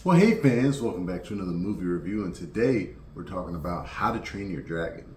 Well, hey fans, welcome back to another movie review, and today we're talking about How to Train Your Dragon.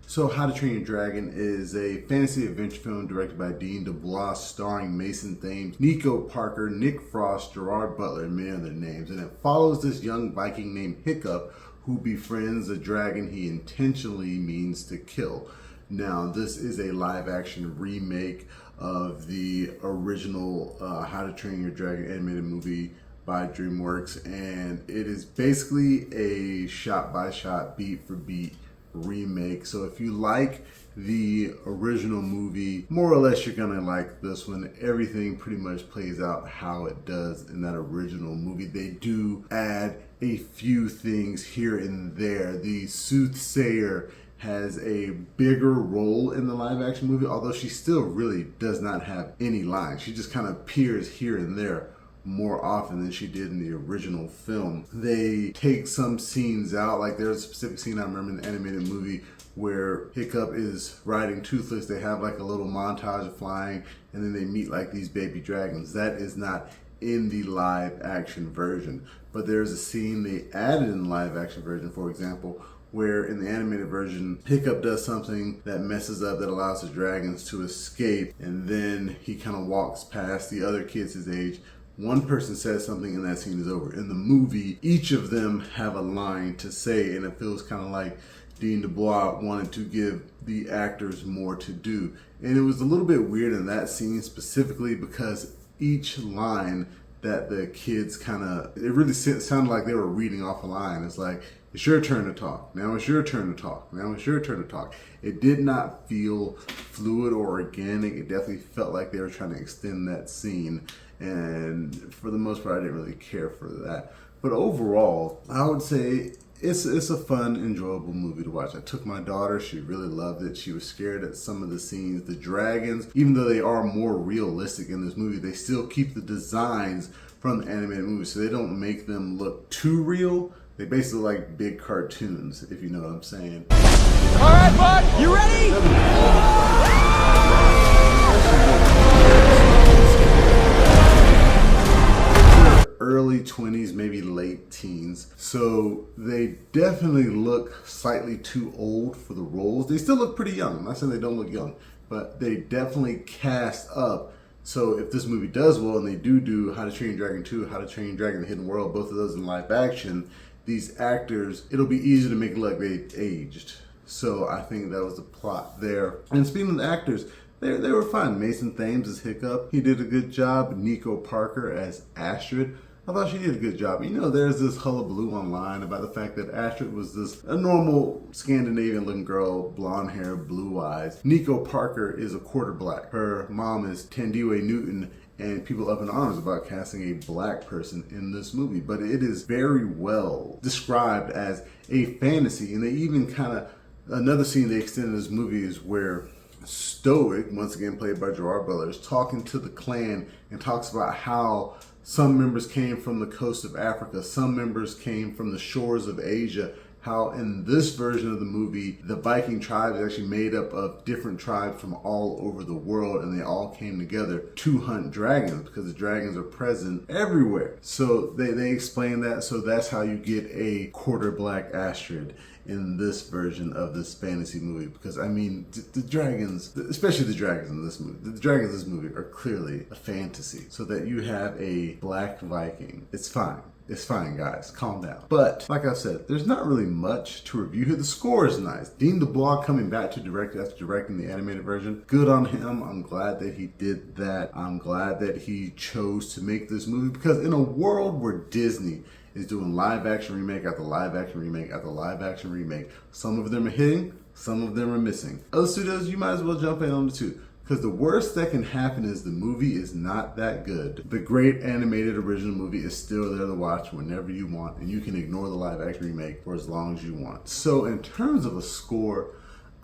So, How to Train Your Dragon is a fantasy adventure film directed by Dean DeBlois, starring Mason Thames, Nico Parker, Nick Frost, Gerard Butler, and many other names. And it follows this young Viking named Hiccup who befriends a dragon he intentionally means to kill. Now, this is a live-action remake of the original How to Train Your Dragon animated movie by DreamWorks, and it is basically a shot-by-shot, beat-for-beat remake. So if you like the original movie, more or less you're gonna like this one. Everything pretty much plays out how it does in that original movie. They do add a few things here and there. The soothsayer has a bigger role in the live action movie, although she still really does not have any lines. She just kind of appears here and there more often than she did in the original film. They take some scenes out, like there's a specific scene I remember in the animated movie where Hiccup is riding Toothless. They have like a little montage of flying, and then they meet like these baby dragons. That is not in the live action version, but there's a scene they added in the live action version, for example, where in the animated version, Hiccup does something that messes up that allows the dragons to escape, and then he kind of walks past the other kids his age. One person says something and that scene is over. In the movie, each of them have a line to say, and it feels kind of like Dean DeBlois wanted to give the actors more to do. And it was a little bit weird in that scene specifically because each line that the kids it really sounded like they were reading off a line. It's like, it's your turn to talk. Now it's your turn to talk. Now it's your turn to talk. It did not feel fluid or organic. It definitely felt like they were trying to extend that scene. And for the most part, I didn't really care for that. But overall, I would say it's a fun, enjoyable movie to watch. I took my daughter. She really loved it. She was scared at some of the scenes. The dragons, even though they are more realistic in this movie, they still keep the designs from the animated movie. So they don't make them look too real. They basically like big cartoons, if you know what I'm saying. All right, bud, you ready? Early 20s, maybe late teens. So they definitely look slightly too old for the roles. They still look pretty young. I'm not saying they don't look young, but they definitely cast up. So if this movie does well, and they do How to Train Your Dragon 2, How to Train Your Dragon: The Hidden World, both of those in live action, these actors, it'll be easier to make it look like they aged. So I think that was the plot there. And speaking of the actors, they were fine. Mason Thames as Hiccup, he did a good job. Nico Parker as Astrid, I thought she did a good job. You know, there's this hullabaloo online about the fact that Astrid was a normal Scandinavian looking girl, blonde hair, blue eyes. Nico Parker is a quarter black. Her mom is Tandiwe Newton, and people up in arms about casting a black person in this movie. But it is very well described as a fantasy, and they even another scene they extended in this movie is where Stoick, once again played by Gerard Butler, is talking to the clan and talks about how some members came from the coast of Africa, some members came from the shores of Asia, how in this version of the movie, the Viking tribe is actually made up of different tribes from all over the world, and they all came together to hunt dragons because the dragons are present everywhere. So they explain that, so that's how you get a quarter black Astrid in this version of this fantasy movie, because I mean the dragons, especially the dragons in this movie, the dragons in this movie are clearly a fantasy. So that you have a black Viking, it's fine. It's fine, guys. Calm down. But like I said, there's not really much to review here. The score is nice. Dean DeBlois coming back to direct after directing the animated version. Good on him. I'm glad that he did that. I'm glad that he chose to make this movie, because in a world where Disney is doing live action remake after live action remake after live action remake, some of them are hitting, some of them are missing. Other studios, you might as well jump in on the two. Because the worst that can happen is the movie is not that good. The great animated original movie is still there to watch whenever you want, and you can ignore the live action remake for as long as you want. So in terms of a score,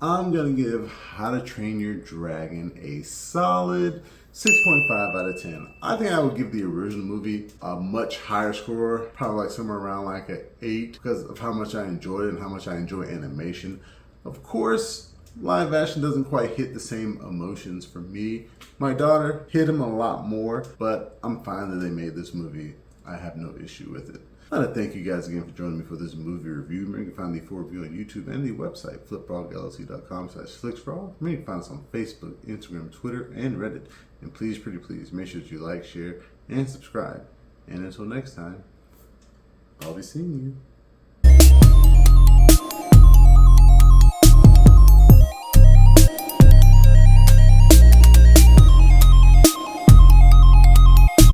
I'm gonna give How to Train Your Dragon a solid 6.5 out of 10. I think I would give the original movie a much higher score, probably like somewhere around like an 8, because of how much I enjoyed it and how much I enjoy animation. Of course, live action doesn't quite hit the same emotions for me. My daughter hit him a lot more, but I'm fine that they made this movie. I have no issue with it. I want to thank you guys again for joining me for this movie review. Remember, you can find the full review on YouTube and the website, flipfrogllc.com/flicksfrog. Remember, you can find us on Facebook, Instagram, Twitter, and Reddit. And please, pretty please, make sure that you like, share, and subscribe. And until next time, I'll be seeing you.